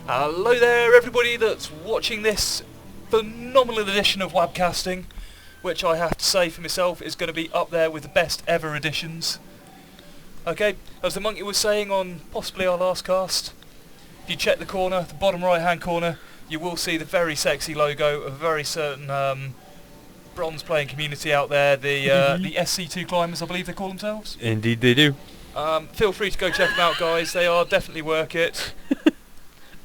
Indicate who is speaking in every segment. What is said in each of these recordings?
Speaker 1: Hello there everybody that's watching this phenomenal edition of WABCasting, which I have to say for myself is going to be up there with the best ever editions. Okay, as the monkey was saying on possibly our last cast, if you check the corner, the bottom right hand corner, you will see the very sexy logo of a very certain bronze playing community out there, the SC2Climbers, I believe they call themselves.
Speaker 2: Indeed they do.
Speaker 1: Feel free to go check them out, guys, they are definitely worth it.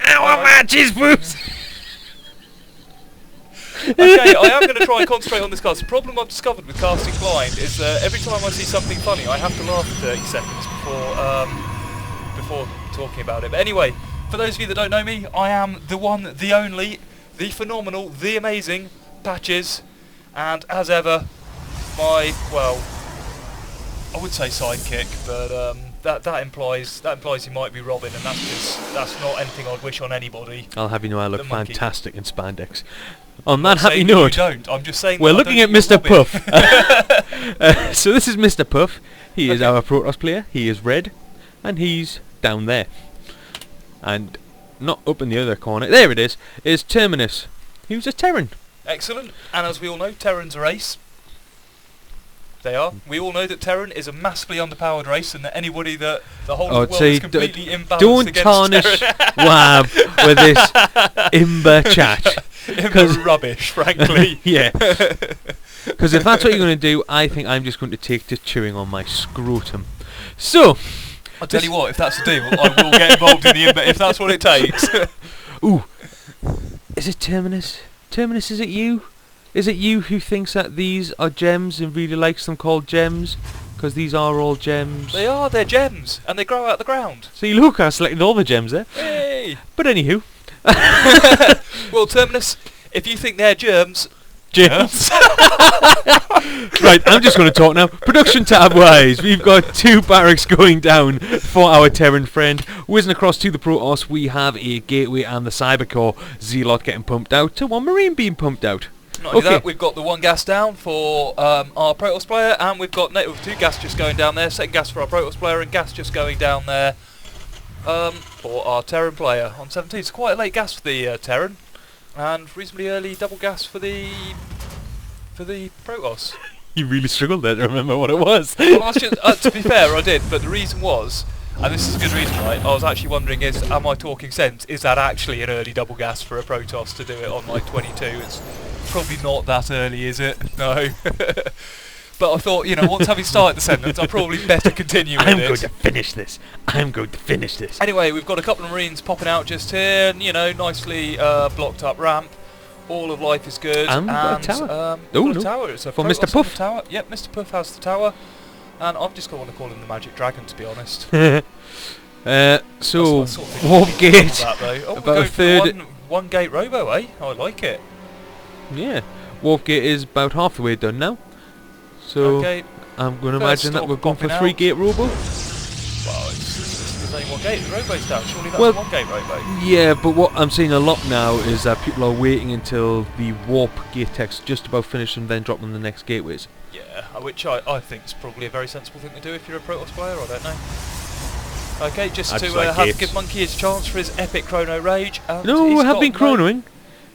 Speaker 2: Our matches, boots!
Speaker 1: Okay, I am going to try and concentrate on this cast. The problem I've discovered with casting blind is that every time I see something funny, I have to laugh for 30 seconds before talking about it. But anyway, for those of you that don't know me, I am the one, the only, the phenomenal, the amazing Patches, and as ever, my, well, I would say sidekick, but that implies he might be Robin, and that's not anything I'd wish on anybody.
Speaker 2: I'll have you know I look fantastic in spandex. On that happy
Speaker 1: You
Speaker 2: note,
Speaker 1: don't. I'm just saying
Speaker 2: we're looking at MrPuff. So this is MrPuff. He is our Protoss player. He is red, and he's down there, and not up in the other corner. There it is Terminus. Who's a Terran.
Speaker 1: Excellent. And as we all know, Terrans are ace. They are. We all know that Terran is a massively underpowered race, and that anybody that the whole world is completely imbalanced
Speaker 2: don't
Speaker 1: against
Speaker 2: tarnish WAB with this Imber chat.
Speaker 1: Imber rubbish, frankly.
Speaker 2: Yeah. Because if that's what you're going to do, I think I'm just going to take to chewing on my scrotum. So,
Speaker 1: I'll tell you what, if that's the deal, I will get involved in the Imber if that's what it takes.
Speaker 2: Ooh. Is it Terminus? Terminus, is it you? Is it you who thinks that these are gems and really likes them called gems? Because these are all gems.
Speaker 1: They are, they're gems, and they grow out the ground.
Speaker 2: So you look, I selected all the gems there.
Speaker 1: Hey!
Speaker 2: But anywho.
Speaker 1: Well, Terminus, if you think they're germs...
Speaker 2: Germs? Right, I'm just going to talk now. Production tab wise, we've got 2 barracks going down for our Terran friend. Whizzing across to the Protoss, we have a gateway and the Cybercore Zealot getting pumped out to 1 Marine being pumped out.
Speaker 1: Not only that, we've got the 1 gas down for our Protoss player, and we've got 2 gas just going down there, 2nd gas for our Protoss player, and gas just going down there for our Terran player on 17. It's quite a late gas for the Terran, and reasonably early double gas for the Protoss.
Speaker 2: You really struggled there to remember what it was.
Speaker 1: Well, I was just, to be fair, I did, but the reason was, and this is a good reason, right, I was actually wondering, am I talking sense? Is that actually an early double gas for a Protoss to do it on like 22? It's probably not that early, is it? No. But I thought, you know, once having started the sentence, I'd probably better continue with it.
Speaker 2: I'm going to finish this. I'm going to finish this.
Speaker 1: Anyway, we've got a couple of Marines popping out just here, and, you know, nicely blocked up ramp. All of life is good.
Speaker 2: And we've got a tower.
Speaker 1: A tower. It's a
Speaker 2: for
Speaker 1: Protoss
Speaker 2: MrPuff.
Speaker 1: Tower. Yep, MrPuff has the tower. And I've just got to call him the Magic Dragon, to be honest.
Speaker 2: So, warp gate.
Speaker 1: About a third. One gate robo, eh? I like it.
Speaker 2: Yeah. Warp gate is about half the way done now. So,
Speaker 1: okay.
Speaker 2: I'm going to imagine that we're going for 3 gate robo.
Speaker 1: Well, there's only 1 gate. The robo's down. Surely that's
Speaker 2: well,
Speaker 1: 1 gate robo.
Speaker 2: Yeah, but what I'm seeing a lot now is that people are waiting until the warp gate text just about finished and then dropping the next gateways.
Speaker 1: Yeah, which I think is probably a very sensible thing to do if you're a Protoss player. I don't know. Okay, just to give Monkey his chance for his epic chrono rage.
Speaker 2: No, we have been chronoing.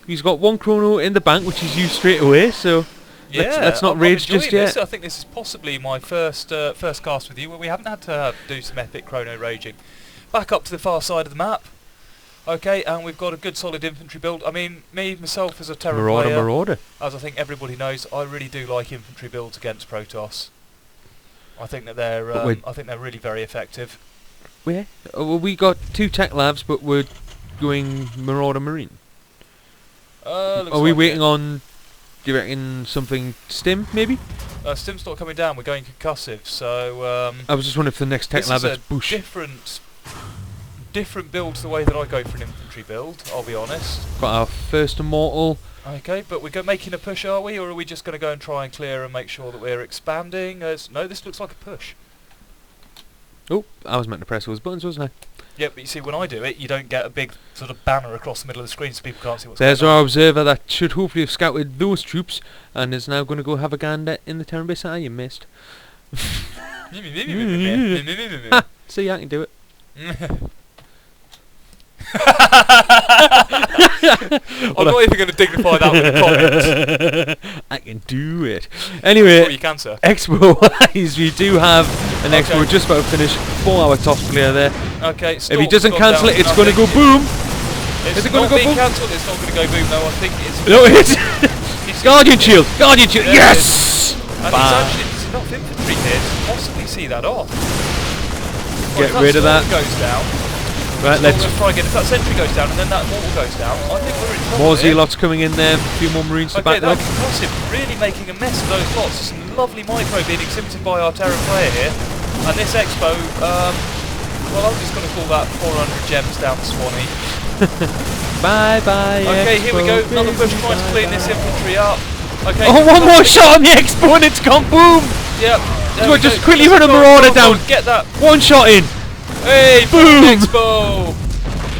Speaker 2: He's got 1 chrono in the bank, which he's used straight away. So
Speaker 1: yeah,
Speaker 2: let's not rage just yet.
Speaker 1: I think this is possibly my first cast with you where we haven't had to do some epic chrono raging. Back up to the far side of the map. Okay, and we've got a good solid infantry build. I mean, myself as a Terran player,
Speaker 2: Marauder.
Speaker 1: As I think everybody knows, I really do like infantry builds against Protoss. I think that they're really very effective.
Speaker 2: Yeah, well, we got 2 tech labs, but we're going Marauder Marine. Are we waiting on? Do you reckon something stim maybe?
Speaker 1: Stim's not coming down. We're going concussive. So
Speaker 2: I was just wondering if the next tech lab is bush.
Speaker 1: Different build to the way that I go for an infantry build. I'll be honest.
Speaker 2: Got our first immortal.
Speaker 1: Okay, but we're making a push, are we, or are we just going to go and try and clear and make sure that we're expanding? No, this looks like a push.
Speaker 2: Oh, I was meant to press those buttons, wasn't I?
Speaker 1: Yeah, but you see, when I do it, you don't get a big sort of banner across the middle of the screen so people can't see what's going on.
Speaker 2: There's our observer that should hopefully have scouted those troops and is now going to go have a gander in the Terran base. Ah, you missed.
Speaker 1: See, I can do it. I'm not even going to dignify that with the comments.
Speaker 2: I can do it. Anyway,
Speaker 1: Sure you can, sir.
Speaker 2: Expo-wise, we do have an Expo just about to finish for our top player there.
Speaker 1: Okay,
Speaker 2: If he doesn't cancel it, it's going to go boom.
Speaker 1: Is
Speaker 2: it going to go boom?
Speaker 1: Cancelled? It's not going to go boom. No, I think it's.
Speaker 2: No, it's Guardian Shield. Guardian Shield. Yes.
Speaker 1: And he's enough infantry here to possibly see that off.
Speaker 2: Get rid of that.
Speaker 1: Goes down.
Speaker 2: Right, let's
Speaker 1: try again. If that sentry goes down and then that mortal goes down, I think we're in trouble.
Speaker 2: More Zealots coming in there. A few more Marines to back up.
Speaker 1: Okay, that's really making a mess of those lots. Some lovely micro being exhibited by our Terran player here. And this Expo, well, I'm just going to call that 400 gems down the Swanee.
Speaker 2: Bye bye.
Speaker 1: Okay,
Speaker 2: Expo,
Speaker 1: here we go. Another push trying to clean this infantry up. Okay.
Speaker 2: Oh, one more shot on the Expo and it's gone boom.
Speaker 1: Yep.
Speaker 2: So just quickly run a Marauder down.
Speaker 1: Get that.
Speaker 2: One shot in.
Speaker 1: Hey,
Speaker 2: boom.
Speaker 1: Expo.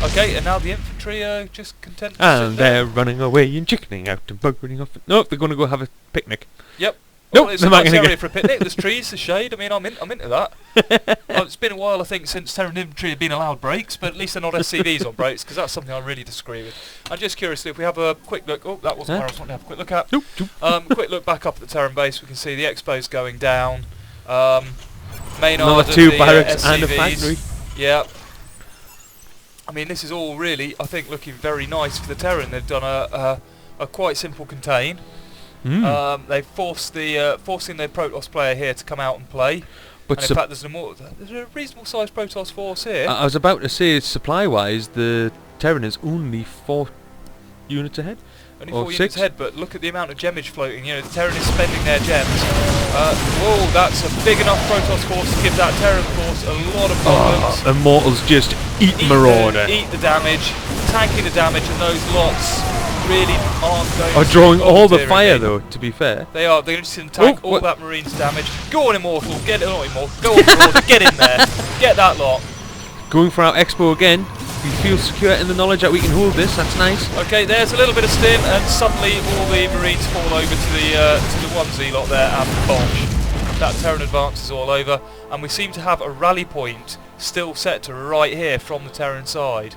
Speaker 1: Okay, and now the infantry are just content to
Speaker 2: and they're running away and chickening out and buggering off. Nope, they're going to go have a picnic.
Speaker 1: Yep.
Speaker 2: Nope,
Speaker 1: well, it's a nice area for a picnic. There's trees, there's shade. I mean, I'm into that. Well, it's been a while, I think, since Terran infantry have been allowed breaks, but at least they're not SCVs on breaks, because that's something I really disagree with. And just curiously, if we have a quick look, oh, that wasn't where I was wanting to have a quick look at.
Speaker 2: Nope.
Speaker 1: Quick look back up at the Terran base, we can see the Expo's going down. Main
Speaker 2: another two barracks and a factory.
Speaker 1: Yeah. I mean, this is all really, I think, looking very nice for the Terran. They've done a quite simple contain. They've forced forcing their Protoss player here to come out and play. But and in fact, there's a reasonable sized Protoss force here.
Speaker 2: I was about to say, supply-wise, the Terran is only 4 units ahead.
Speaker 1: Only 4 units ahead, but look at the amount of gemage floating. You know, the Terran is spending their gems. Whoa, that's a big enough Protoss force to give that Terran force a lot of problems.
Speaker 2: Immortals just eat Marauder.
Speaker 1: Eat the damage, tanking the damage, and those lots really aren't going
Speaker 2: are drawing all the fire, though, to be fair.
Speaker 1: They are. They're just going to tank all that Marines' damage. Go on, Immortal. Get it. Not Immortal. Go on, Marauder. Get in there. Get that lot.
Speaker 2: Going for our Expo again. We feel secure in the knowledge that we can hold this. That's nice.
Speaker 1: Okay, there's a little bit of stim, and suddenly all the Marines fall over to the one Zealot there, and bosh. That Terran advance is all over, and we seem to have a rally point still set to right here from the Terran side.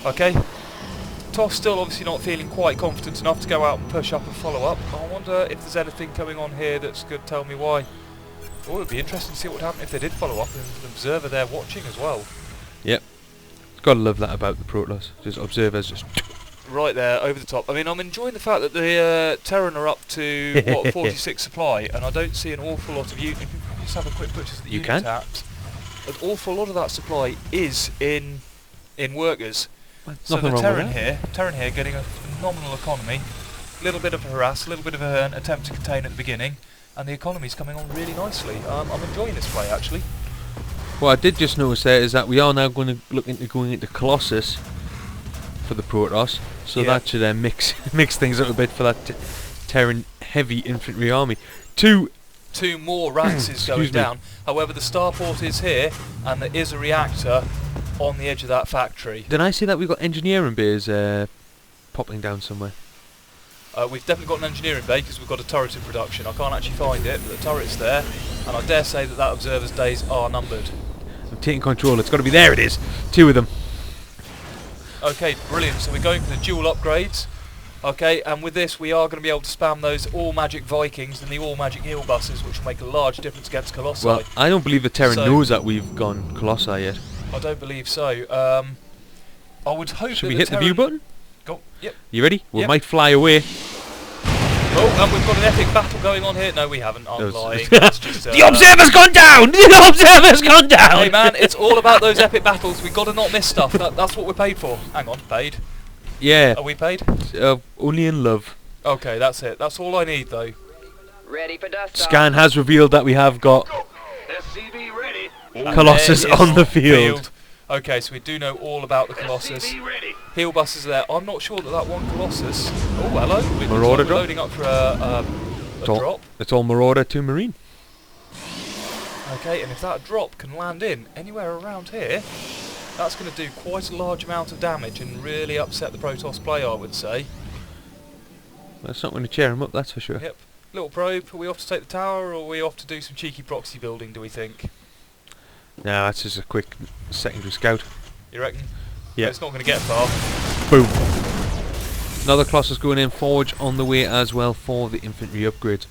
Speaker 1: Okay. TOS still obviously not feeling quite confident enough to go out and push up and follow up. I wonder if there's anything coming on here that's going to tell me why. Oh, it would be interesting to see what would happen if they did follow up and an observer there watching as well.
Speaker 2: Yep. Gotta love that about the Protoss. Just observers just
Speaker 1: right there over the top. I mean, I'm enjoying the fact that the Terran are up to what 46 supply, and I don't see an awful lot of units. Just have a quick butchers at the unit taps. An awful lot of that supply is in workers. So the Terran here getting a phenomenal economy, a little bit of a harass, a little bit of an attempt to contain at the beginning, and the economy's coming on really nicely. I'm enjoying this play actually.
Speaker 2: What I did just notice there is that we are now going to look into going into Colossus for the Protoss, so that should mix things up a bit for that Terran heavy infantry army. Two
Speaker 1: more racks is going down. However, the starport is here, and there is a reactor on the edge of that factory.
Speaker 2: Did I see that we've got engineering bays popping down somewhere?
Speaker 1: We've definitely got an engineering bay because we've got a turret in production. I can't actually find it, but the turret's there, and I dare say that observer's days are numbered.
Speaker 2: I'm taking control. It's got to be there. It is. 2 of them.
Speaker 1: Okay, brilliant. So we're going for the dual upgrades. Okay, and with this we are going to be able to spam those all magic Vikings and the all magic heal buses, which will make a large difference against Colossi.
Speaker 2: Well, I don't believe the Terran knows that we've gone Colossi yet.
Speaker 1: I don't believe so. I would hope.
Speaker 2: Should we hit the view button?
Speaker 1: Go. Yep.
Speaker 2: You ready? We might fly away.
Speaker 1: Oh, and we've got an epic battle going on here. No, we haven't. I'm lying. That's just,
Speaker 2: the observer's gone down! The observer's gone down!
Speaker 1: Hey man, it's all about those epic battles. We've got to not miss stuff. That's what we're paid for. Hang on, paid?
Speaker 2: Yeah.
Speaker 1: Are we paid?
Speaker 2: Only in love.
Speaker 1: Okay, that's it. That's all I need though.
Speaker 3: Ready for dust.
Speaker 2: Scan has revealed that we have got
Speaker 3: SCV ready.
Speaker 2: Colossus on the field.
Speaker 1: Okay, so we do know all about the Colossus. Heal buses there. I'm not sure that one Colossus. Oh, hello.
Speaker 2: Marauder drop.
Speaker 1: Loading up for a drop.
Speaker 2: It's all Marauder to Marine.
Speaker 1: Okay, and if that drop can land in anywhere around here, that's going to do quite a large amount of damage and really upset the Protoss player, I would say.
Speaker 2: That's not going to cheer him up, that's for sure.
Speaker 1: Yep. Little probe. Are we off to take the tower, or are we off to do some cheeky proxy building, do we think?
Speaker 2: No, that's just a quick secondary scout.
Speaker 1: You reckon?
Speaker 2: Yeah.
Speaker 1: It's not going to get far.
Speaker 2: Boom. Another Colossus going in. Forge on the way as well for the infantry upgrade.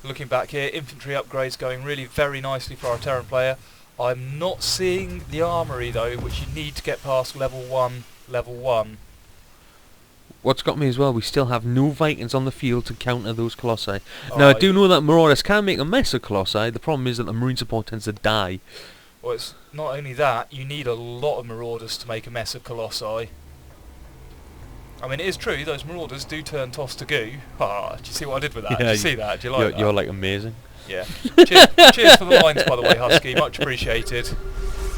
Speaker 1: Looking back here, infantry upgrades going really very nicely for our Terran player. I'm not seeing the armory though, which you need to get past level 1.
Speaker 2: What's got me as well, we still have no Vikings on the field to counter those Colossi. Now I do know that Marauders can make a mess of Colossi. The problem is that the Marine support tends to die.
Speaker 1: Well, it's not only that, you need a lot of Marauders to make a mess of Colossi. I mean, it is true, those Marauders do turn toss to goo. Ah, do you see what I did with that?
Speaker 2: Yeah,
Speaker 1: Did you see that? Do you like that?
Speaker 2: You're like amazing.
Speaker 1: Yeah. Cheers for the lines, by the way, Husky. Much appreciated.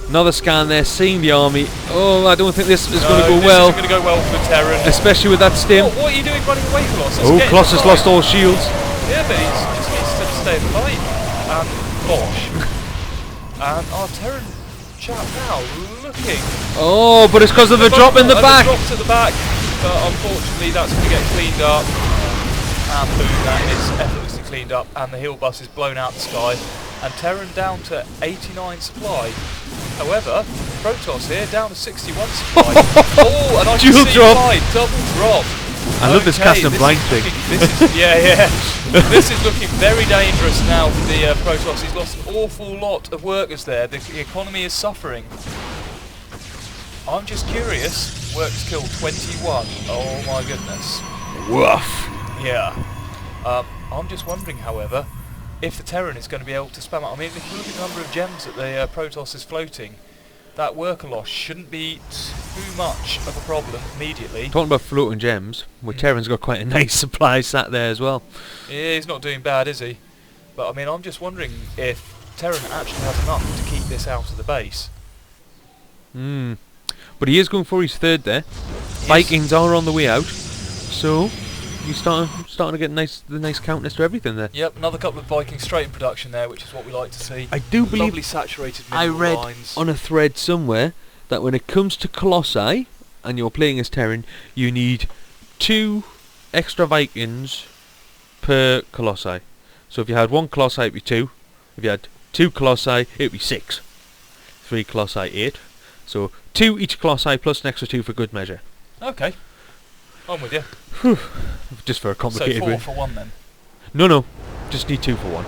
Speaker 2: Another scan there, seeing the army. Oh, I don't think this is going to go well.
Speaker 1: This isn't going to go well for Terran.
Speaker 2: Especially with that stim.
Speaker 1: What are you doing running away, Colossus?
Speaker 2: Oh, Colossus lost all shields.
Speaker 1: Yeah, but he just needs to stay in the fight. And bosh. And our Terran chap now looking.
Speaker 2: Oh, but it's because of the drop in the back.
Speaker 1: The drops at the back. But unfortunately, that's going to get cleaned up. And boom, that is effortlessly cleaned up. And the heal bus is blown out the sky. And Terran down to 89 supply. However, Protoss here down to 61 supply. Oh, and I can
Speaker 2: Dual
Speaker 1: see
Speaker 2: drop.
Speaker 1: why, double drop.
Speaker 2: I love this cast and blind thing.
Speaker 1: This is looking very dangerous now for the Protoss. He's lost an awful lot of workers there. The economy is suffering. I'm just curious. Workers killed 21. Oh my goodness.
Speaker 2: Woof.
Speaker 1: Yeah. I'm just wondering, however, if the Terran is going to be able to spam out. I mean, if you look at the number of gems that the Protoss is floating, that worker loss shouldn't be too much of a problem immediately.
Speaker 2: Talking about floating gems, well, Terran's got quite a nice supply sat there as well.
Speaker 1: Yeah, he's not doing bad, is he? But I mean, I'm just wondering if Terran actually has enough to keep this out of the base.
Speaker 2: But he is going for his third there. Vikings are on the way out, so you're starting to get the nice counters to everything there.
Speaker 1: Yep, another couple of Vikings straight in production there, which is what we like to see.
Speaker 2: I do believe
Speaker 1: Lovely saturated
Speaker 2: I read
Speaker 1: lines.
Speaker 2: on a thread somewhere that when it comes to Colossi and you're playing as Terran, you need 2 extra Vikings per Colossi. So if you had 1 Colossi, it'd be 2. If you had 2 Colossi, it'd be 6. 3 Colossi, 8. So 2 each Colossi plus an extra 2 for good measure.
Speaker 1: Okay, I'm with you.
Speaker 2: Just for a complicated
Speaker 1: So 4
Speaker 2: way.
Speaker 1: for 1 then?
Speaker 2: No, just need 2 for 1.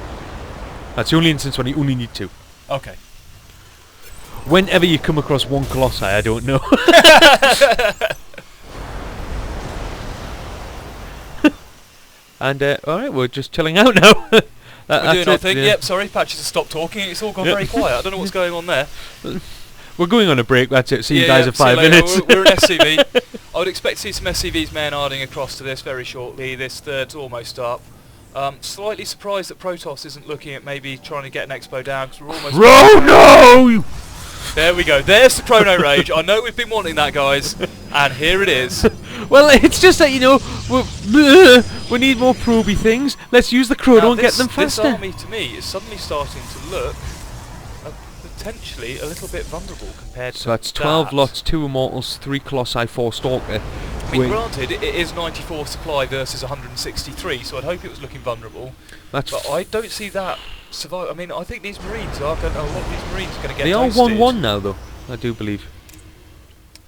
Speaker 2: That's the only instance when you only need 2.
Speaker 1: Okay.
Speaker 2: Whenever you come across 1 Colossi, I don't know. And alright, we're just chilling out now.
Speaker 1: We're doing our thing. Yep, sorry, Patches has stopped talking. It's all gone very quiet. I don't know what's going on there.
Speaker 2: We're going on a break, that's it. See you guys in 5
Speaker 1: see you later.
Speaker 2: minutes.
Speaker 1: We're an SCV. I would expect to see some SCVs maynarding across to this very shortly. This third's almost up. Slightly surprised that Protoss isn't looking at maybe trying to get an expo down because we're almost...
Speaker 2: No!
Speaker 1: There we go. There's the Chrono Rage. I know we've been wanting that, guys. And here it is.
Speaker 2: Well, it's just that, you know, we need more proby things. Let's use the Chrono and get them faster.
Speaker 1: This army, to me, is suddenly starting to look potentially a little bit vulnerable compared to
Speaker 2: So that's 12
Speaker 1: that.
Speaker 2: lots, 2 Immortals, 3 Colossi, 4 Stalker.
Speaker 1: I mean, granted, it is 94 supply versus 163, so I'd hope it was looking vulnerable.
Speaker 2: That's
Speaker 1: But I don't see that survive. I mean, I think these Marines are going. A lot of these Marines are going to get.
Speaker 2: They are
Speaker 1: toasted.
Speaker 2: 1-1 now, though, I do believe.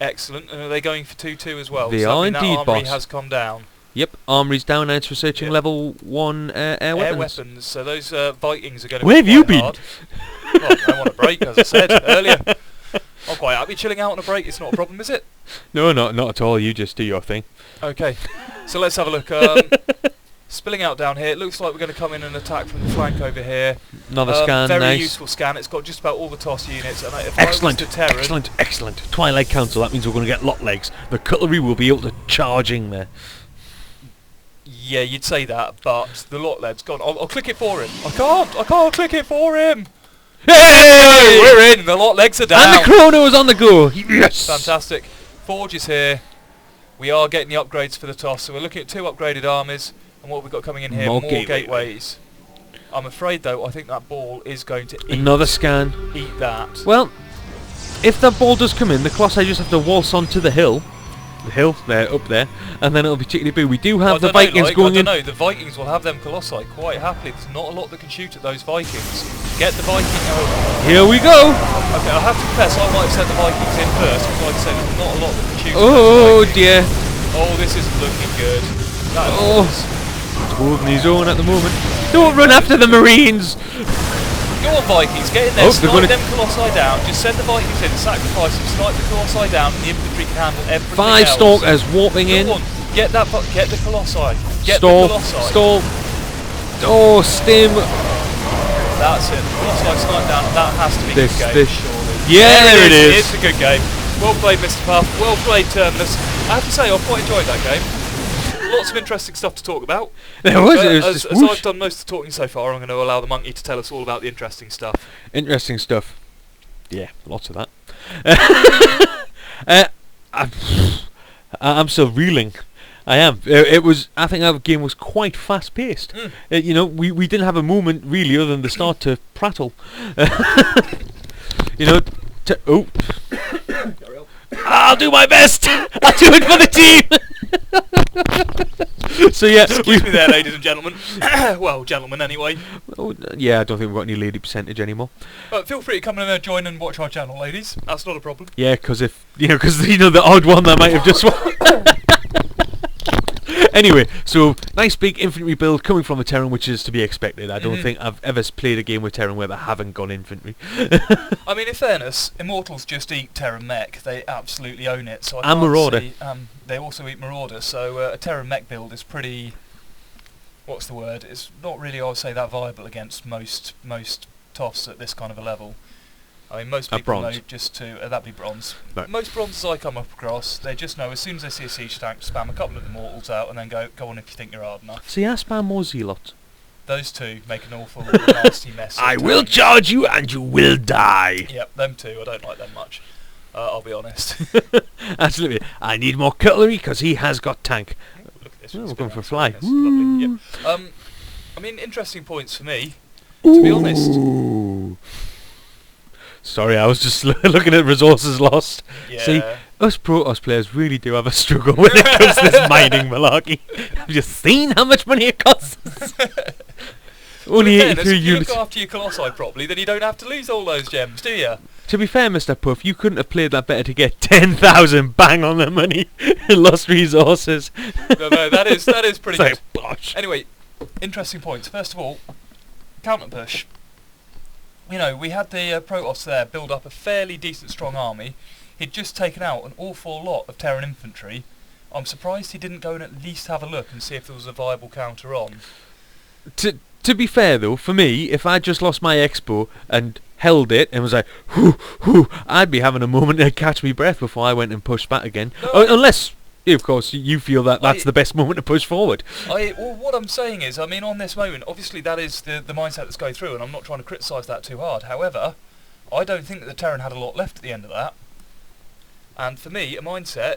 Speaker 1: Excellent. And are they going for 2-2 as well?
Speaker 2: They
Speaker 1: Does that
Speaker 2: are
Speaker 1: mean
Speaker 2: indeed,
Speaker 1: that armory
Speaker 2: boss.
Speaker 1: has come down.
Speaker 2: Yep, armory's down and it's researching level 1 air weapons.
Speaker 1: So those Vikings are going to.
Speaker 2: Where have you been?
Speaker 1: Hard. Well, I want a break, as I said earlier. I'm quite happy chilling out on a break. It's not a problem, is it?
Speaker 2: No, not at all. You just do your thing.
Speaker 1: Okay. So let's have a look. Spilling out down here. It looks like we're going to come in and attack from the flank over here.
Speaker 2: Another scan,
Speaker 1: very
Speaker 2: nice.
Speaker 1: useful scan. It's got just about all the TOS units. And if
Speaker 2: Excellent,
Speaker 1: I was to Terran,
Speaker 2: excellent. Twilight Council, that means we're going to get lot legs. The cutlery will be able to charge in there.
Speaker 1: yeah, you'd say that, but the lot legs gone. I'll click it for him. I can't click it for him.
Speaker 2: Hey!
Speaker 1: We're in. The lot legs are down.
Speaker 2: And the Chrono is on the go. Yes.
Speaker 1: Fantastic. Forge is here. We are getting the upgrades for the TOS, so we're looking at 2 upgraded armies. And what we've got coming in here, more gateways. I'm afraid, though, I think that ball is going to eat.
Speaker 2: Another scan.
Speaker 1: Eat that.
Speaker 2: Well, if that ball does come in, the Colossi just have to waltz onto the hill the hill there, up there, and then it'll be chickadee boo. We do have the
Speaker 1: I don't know,
Speaker 2: Vikings
Speaker 1: like,
Speaker 2: going in.
Speaker 1: I don't know, the Vikings will have them Colossi quite happily. There's not a lot that can shoot at those Vikings. Get the Viking over.
Speaker 2: Here we go.
Speaker 1: Okay, I have to confess, I might have sent the Vikings in first, because like I said, there's not a lot that can shoot at
Speaker 2: Oh
Speaker 1: those Vikings.
Speaker 2: dear.
Speaker 1: Oh, this isn't looking good. That
Speaker 2: Oh.
Speaker 1: is
Speaker 2: He's holding his own at the moment. Don't run after the Marines.
Speaker 1: Go on, Vikings, get in there,
Speaker 2: Oh, they're
Speaker 1: snipe
Speaker 2: gonna-
Speaker 1: them Colossi down, just send the Vikings in, sacrifice them, snipe the Colossi down, and the infantry can handle everything
Speaker 2: 5
Speaker 1: else.
Speaker 2: stalkers warping in.
Speaker 1: Go on, get the Colossi, get
Speaker 2: Stall.
Speaker 1: the Colossi.
Speaker 2: Stall. Oh, stim.
Speaker 1: That's it, the Colossi sniped down, that has to be
Speaker 2: This-
Speaker 1: good game,
Speaker 2: this-
Speaker 1: surely.
Speaker 2: Yeah, there it is.
Speaker 1: It's a good game. Well played, MrPuff, well played, Terminus. I have to say, I've quite enjoyed that game. Lots of interesting stuff to talk about.
Speaker 2: There was.
Speaker 1: But
Speaker 2: It was
Speaker 1: as
Speaker 2: just
Speaker 1: I've
Speaker 2: whoosh.
Speaker 1: done most of the talking so far, I'm going to allow the monkey to tell us all about the interesting stuff.
Speaker 2: Interesting stuff. Yeah, lots of that. I'm still reeling. I am. I think our game was quite fast paced. You know, we didn't have a moment really other than the start to prattle. You know. Oh. I'll do my best. I'll do it for the team. So yeah,
Speaker 1: Excuse me there, ladies and gentlemen. Well, gentlemen anyway.
Speaker 2: Yeah, I don't think we've got any lady percentage anymore.
Speaker 1: But feel free to come and join and watch our channel, ladies. That's not a problem.
Speaker 2: Yeah, because the odd one that might have just won. Anyway, so nice big infantry build coming from a Terran, which is to be expected. I don't think I've ever played a game with Terran where they haven't gone infantry.
Speaker 1: I mean, in fairness, Immortals just eat Terran mech. They absolutely own it. So I
Speaker 2: And
Speaker 1: can't
Speaker 2: Marauder.
Speaker 1: see, they also eat Marauder. So a Terran mech build is pretty. What's the word? It's not really, I would say, that viable against most TOFs at this kind of a level. I mean, most people know
Speaker 2: bronze.
Speaker 1: just to that'd be bronze.
Speaker 2: Right.
Speaker 1: Most bronzes I come up across, they just know as soon as they see a siege tank, spam a couple of Immortals out, and then go on if you think you're hard enough.
Speaker 2: See, I spam more Zealots.
Speaker 1: Those two make an awful nasty mess.
Speaker 2: I
Speaker 1: of
Speaker 2: will
Speaker 1: tanks.
Speaker 2: charge you and you will die.
Speaker 1: Yep, them two. I don't like them much. I'll be honest.
Speaker 2: Absolutely. I need more cutlery because he has got tank.
Speaker 1: Look at this.
Speaker 2: Oh,
Speaker 1: it's
Speaker 2: we're going
Speaker 1: been
Speaker 2: for a fly.
Speaker 1: nice. Lovely. Yep. I mean, interesting points for me. To be honest.
Speaker 2: Ooh. Sorry, I was just looking at resources lost.
Speaker 1: Yeah.
Speaker 2: See, us Protoss players really do have a struggle when it comes to this mining malarkey. Have you seen how much money it costs? Only
Speaker 1: In fairness,
Speaker 2: 83
Speaker 1: if you
Speaker 2: units.
Speaker 1: look after your Colossi properly, then you don't have to lose all those gems, do you?
Speaker 2: To be fair, Mr. Puff, you couldn't have played that better to get 10,000 bang on the money and lost resources.
Speaker 1: No, that is pretty good.
Speaker 2: It's like, bosh.
Speaker 1: Anyway, interesting points. First of all, counter push. You know, we had the Protoss there build up a fairly decent strong army. He'd just taken out an awful lot of Terran infantry. I'm surprised he didn't go and at least have a look and see if there was a viable counter on.
Speaker 2: To be fair though, for me, if I just lost my expo and held it and was like, whoo, whoo, I'd be having a moment to catch me breath before I went and pushed back again.
Speaker 1: No.
Speaker 2: Unless, of course, you feel that that's the best moment to push forward.
Speaker 1: Well, what I'm saying is, I mean, on this moment, obviously that is the mindset that's going through, and I'm not trying to criticise that too hard. However, I don't think that the Terran had a lot left at the end of that. And for me, a mindset,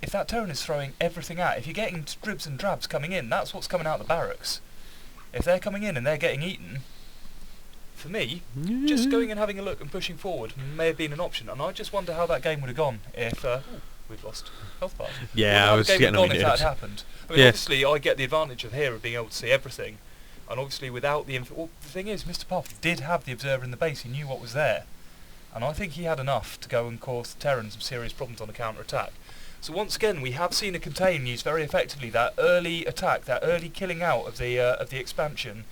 Speaker 1: if that Terran is throwing everything out, if you're getting dribs and drabs coming in, that's what's coming out of the barracks. If they're coming in and they're getting eaten, for me, just going and having a look and pushing forward may have been an option. And I just wonder how that game would have gone if... we've lost health bars.
Speaker 2: Yeah, I was getting on my
Speaker 1: if that
Speaker 2: nerves.
Speaker 1: had happened. I mean,
Speaker 2: Yeah.
Speaker 1: obviously, I get the advantage of here of being able to see everything. And obviously, without the... well, the thing is, MrPuff did have the observer in the base. He knew what was there. And I think he had enough to go and cause the Terran some serious problems on the counter-attack. So once again, we have seen a contain used very effectively. That early attack, that early killing out of the expansion,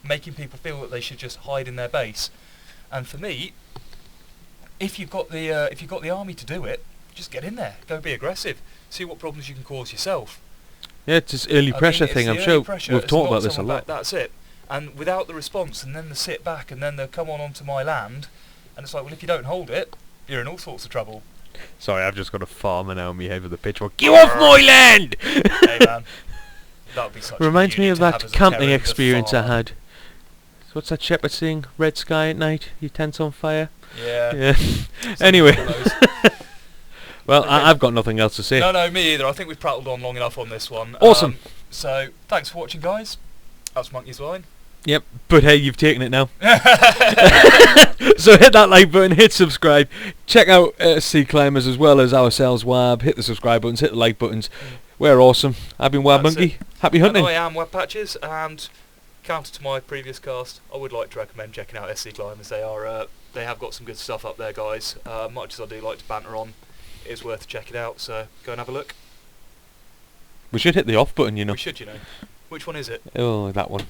Speaker 1: making people feel that they should just hide in their base. And for me, if you've got the army to do it, just get in there, go be aggressive, see what problems you can cause yourself.
Speaker 2: Yeah, it's this early pressure
Speaker 1: it's
Speaker 2: thing.
Speaker 1: the
Speaker 2: I'm
Speaker 1: early
Speaker 2: sure
Speaker 1: pressure,
Speaker 2: we've
Speaker 1: it's
Speaker 2: talked
Speaker 1: not
Speaker 2: about this a
Speaker 1: someone
Speaker 2: lot.
Speaker 1: that's it. And without the response, and then the sit back, and then the come onto my land, and it's like, well, if you don't hold it, you're in all sorts of trouble.
Speaker 2: Sorry, I've just got a farmer now in my head with a pitchfork. Get off my land!
Speaker 1: Hey man, that would be such.
Speaker 2: Reminds
Speaker 1: a
Speaker 2: me
Speaker 1: unit
Speaker 2: of
Speaker 1: to have
Speaker 2: that
Speaker 1: as a
Speaker 2: camping
Speaker 1: Terran, the
Speaker 2: experience I
Speaker 1: farm.
Speaker 2: had. So what's that shepherd saying? Red sky at night, your tent's on fire.
Speaker 1: Yeah.
Speaker 2: Yeah.
Speaker 1: Something
Speaker 2: Anyway.
Speaker 1: along those.
Speaker 2: Well,
Speaker 1: Okay.
Speaker 2: I've got nothing else to say.
Speaker 1: No, me either. I think we've prattled on long enough on this one.
Speaker 2: Awesome.
Speaker 1: So thanks for watching, guys. That's Monkey's Line.
Speaker 2: Yep, but hey, you've taken it now. So hit that like button, hit subscribe, check out SCClimbers as well as ourselves, WAB. Hit the subscribe buttons, hit the like buttons. We're awesome. I've been WAB
Speaker 1: That's
Speaker 2: Monkey.
Speaker 1: it.
Speaker 2: Happy hunting.
Speaker 1: And I am WABPatches, and counter to my previous cast, I would like to recommend checking out SCClimbers. They have got some good stuff up there, guys. Much as I do like to banter on, it is worth checking out, so go and have a look.
Speaker 2: We should hit the off button, you know.
Speaker 1: We should, you know. Which one is it?
Speaker 2: Oh, that one.